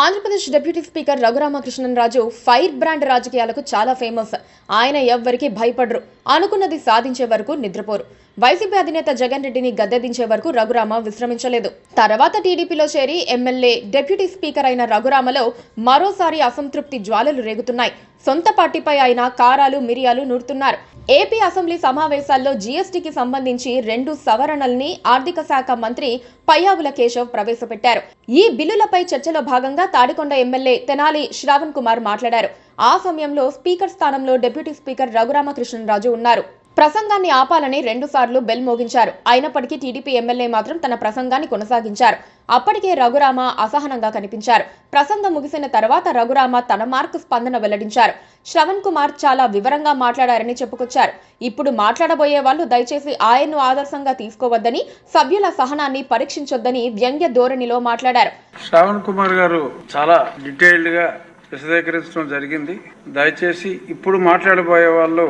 Andhra Pradesh deputy speaker Raghuramakrishnaraju fire brand రాజకీయాలకు చాలా famous. ఆయన ఎవ్వరికి భయపడరు, అనుకున్నది సాధించే వరకు నిద్రపోరు. వైసీపీ అధినేత జగన్ రెడ్డిని గద్దెదించే వరకు రఘురామ విశ్రమించలేదు. తర్వాత టీడీపీలో చేరి ఎమ్మెల్యే, డిప్యూటీ స్పీకర్ అయిన రఘురామలో మరోసారి అసంతృప్తి జ్వాలలు రేగుతున్నాయి. సొంత పార్టీపై ఆయన కారాలు మిరియాలు నూరుతున్నారు. ఏపీ అసెంబ్లీ సమావేశాల్లో జీఎస్టీకి సంబంధించి 2 సవరణల్ని ఆర్థిక శాఖ మంత్రి పయ్యావుల కేశవ్ ప్రవేశపెట్టారు. ఈ బిల్లులపై చర్చలో భాగంగా తాడికొండ ఎమ్మెల్యే తెనాలి శ్రావణ్ కుమార్ మాట్లాడారు. ఆ సమయంలో స్పీకర్ స్థానంలో డిప్యూటీ స్పీకర్ రఘురామకృష్ణరాజు ఉన్నారు. ప్రసంగాన్ని ఆపాలని 2 సార్లు బెల్ మోగించారు. అయినప్పటికీ టీడీపీ ఎమ్మెల్యే మాత్రం తన ప్రసంగాన్ని కొనసాగించారు. అప్పటికే రఘురామ అసహనంగా కనిపించారు. ప్రసంగం ముగిసిన తర్వాత రఘురామ తన మార్కు స్పందన వెల్లడించారు. శ్రవణ్ కుమార్ చాలా వివరంగా మాట్లాడారని చెప్పుకొచ్చారు. ఇప్పుడు మాట్లాడబోయే వాళ్ళు దయచేసి ఆయన్ను ఆదర్శంగా తీసుకోవద్దని, సభ్యుల సహనాన్ని పరీక్షించొద్దని వ్యంగ్య ధోరణిలో మాట్లాడారు. శ్రవణ్ కుమార్ గారు చాలా డీటెయిల్డ్ గా విశదీకరించడం జరిగింది. దయచేసి ఇప్పుడు మాట్లాడబోయే వాళ్ళు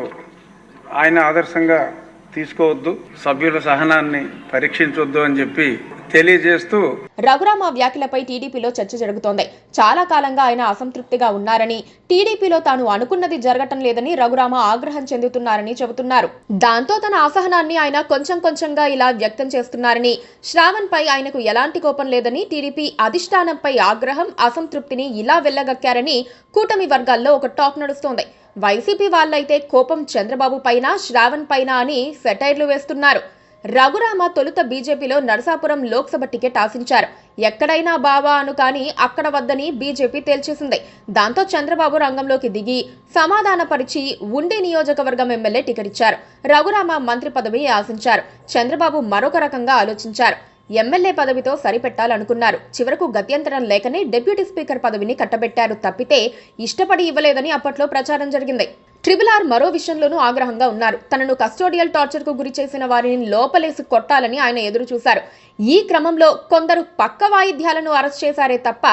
ఆయన ఆదర్శంగా తీసుకోవద్దు, సభ్యుల సహనాన్ని పరీక్షించొద్దు అని చెప్పి తెలియజేస్తూ రఘురామ వ్యాఖ్యలపై టీడీపీలో చర్చ జరుగుతోంది. చాలా కాలంగా ఆయన అసంతృప్తిగా ఉన్నారని, టీడీపీలో తాను అనుకున్నది జరగటం లేదని రఘురామ ఆగ్రహం చెందుతున్నారని చెబుతున్నారు. దాంతో తన అసహనాన్ని ఆయన కొంచెం కొంచెంగా ఇలా వ్యక్తం చేస్తున్నారని, శ్రావణ్ పై ఆయనకు ఎలాంటి కోపం లేదని, టీడీపీ అధిష్టానంపై ఆగ్రహం, అసంతృప్తిని ఇలా వెళ్లగక్కారని కూటమి వర్గాల్లో ఒక టాక్ నడుస్తోంది. వైసీపీ వాళ్ళైతే కోపం చంద్రబాబు పైన, శ్రావణ్ పైన అని సెటైర్లు వేస్తున్నారు. రఘురామ తొలుత బీజేపీలో నరసాపురం లోక్సభ టికెట్ ఆశించారు. ఎక్కడైనా బావా అను కానీ అక్కడ వద్దని బీజేపీ తేల్చేసింది. దాంతో చంద్రబాబు రంగంలోకి దిగి సమాధానపరిచి ఉండి నియోజకవర్గం ఎమ్మెల్యే టికెట్ ఇచ్చారు. రఘురామ మంత్రి పదవి ఆశించారు. చంద్రబాబు మరొక రకంగా ఆలోచించారు. ఎమ్మెల్యే పదవితో సరిపెట్టాలనుకున్నారు. చివరకు గత్యంతరం లేకనే డిప్యూటీ స్పీకర్ పదవిని కట్టబెట్టారు తప్పితే ఇష్టపడి ఇవ్వలేదని అప్పట్లో ప్రచారం జరిగింది. RRR మరో విషయంలోనూ ఆగ్రహంగా ఉన్నారు. తనను కస్టోడియల్ టార్చర్ కు గురి చేసిన వారిని లోపలేసి కొట్టాలని ఆయన ఎదురు చూశారు. ఈ క్రమంలో కొందరు పక్క వాయిద్యాలను అరెస్ట్ చేశారే తప్ప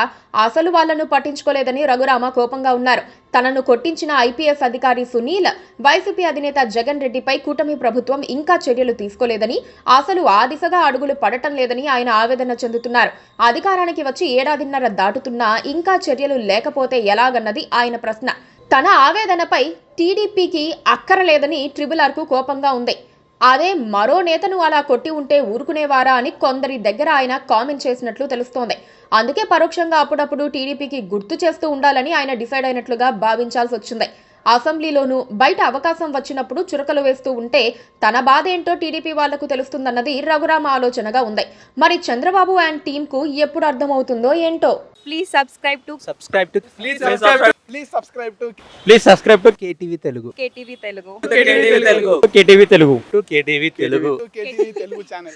అసలు వాళ్లను పట్టించుకోలేదని రఘురామ కోపంగా ఉన్నారు. తనను కొట్టించిన ఐపీఎస్ అధికారి సునీల్, వైసీపీ అధినేత జగన్ రెడ్డిపై కూటమి ప్రభుత్వం ఇంకా చర్యలు తీసుకోలేదని, అసలు ఆ దిశగా అడుగులు పడటం లేదని ఆయన ఆవేదన చెందుతున్నారు. అధికారానికి వచ్చి 1.5 ఏడాదిన్నర దాటుతున్నా ఇంకా చర్యలు లేకపోతే ఎలాగన్నది ఆయన ప్రశ్న. తన ఆవేదనపై టీడీపీకి అక్కరలేదని RRR కు కోపంగా ఉంది. అదే మరో నేతను అలా కొట్టి ఉంటే ఊరుకునేవారా అని కొందరి దగ్గర ఆయన కామెంట్ చేసినట్లు తెలుస్తోంది. అందుకే పరోక్షంగా అప్పుడప్పుడు టీడీపీకి గుర్తు చేస్తూ ఉండాలని ఆయన డిసైడ్ అయినట్లుగా భావించాల్సి వచ్చింది. అసెంబ్లీలోనూ బయట అవకాశం వచ్చినప్పుడు చురకలు వేస్తూ ఉంటే తన బాధ ఏంటో టీడీపీ వాళ్లకు తెలుస్తుందన్నది రఘురామ ఆలోచనగా ఉంది. మరి చంద్రబాబు అండ్ టీమ్ కు ఎప్పుడు అర్థమవుతుందో ఏంటో. Please subscribe to KTV Telugu. KTV Telugu. KTV Telugu. KTV Telugu channel.